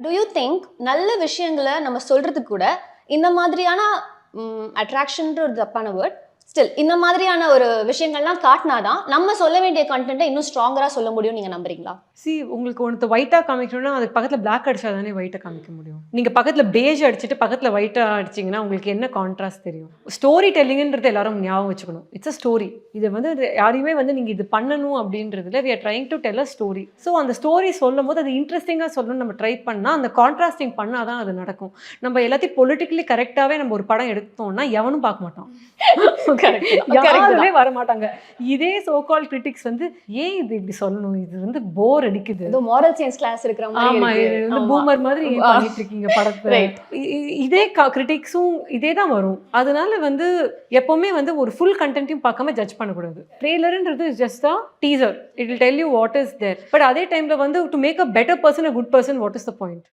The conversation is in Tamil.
டு யூ திங்க் நல்ல விஷயங்களை நம்ம சொல்றதுக்கு கூட இந்த மாதிரியான அட்ராக்ஷன்ற ஒரு தப்பான வேர்ட், ஸ்டில் இந்த மாதிரியான ஒரு விஷயங்கள்லாம் காட்டினாதான் நம்ம சொல்ல வேண்டிய கண்டென்ட்டை இன்னும் ஸ்ட்ராங்கரா சொல்ல முடியும் நீங்க நம்புறீங்களா? உங்களுக்கு ஒன்று ஒயிட்டா காமிக்கணும்னா அதுக்கு பக்கத்தில் பிளாக் அடிச்சா தானே ஒயிட்டை காமிக்க முடியும். நீங்க பக்கத்தில் பேஜ் அடிச்சுட்டு பக்கத்தில் ஒயிட்டா அடிச்சிங்கன்னா உங்களுக்கு என்ன கான்ட்ராஸ்ட் தெரியும்? ஸ்டோரி டெல்லிங்ன்றது எல்லாரும் ஞாபகம் வச்சுக்கணும். It's a story. இதை வந்து யாரையுமே வந்து நீங்க இது பண்ணணும் அப்படின்றதுல we are trying to tell a story. So அந்த ஸ்டோரி சொல்லும் போது அது இன்ட்ரெஸ்டிங்காக சொல்லணும்னு நம்ம ட்ரை பண்ணால் அந்த கான்ட்ராஸ்டிங் பண்ணாதான் அது நடக்கும். நம்ம எல்லாத்தையும் பொலிட்டிக்கலி கரெக்டாகவே நம்ம ஒரு படம் எடுத்தோம்னா எவனும் பார்க்க மாட்டான். யாருமே வர மாட்டாங்க. இதே சோகால் கிரிட்டிக்ஸ் வந்து ஏன் இது இப்படி சொல்லணும், இது வந்து போர் அடிக்குது, இது மாரல் சயின்ஸ் கிளாஸ் இருக்கிற மாதிரி ஆமா இருக்கு. இது வந்து பூமர் மாதிரி ஏன் பண்ணிட்டு இருக்கீங்க படத்தை, இதே கிரிட்டிக்ஸும் இதே தான் வரும். அதனால வந்து எப்பவுமே வந்து ஒரு ஃபுல் கண்டென்ட்டையும் பார்க்காம ஜட்ஜ் பண்ணக்கூடாது. ட்ரெய்லர்ன்றது just a teaser, it will tell you what is there. But அதே டைம்ல வந்து to make a better person a good person, what is the point?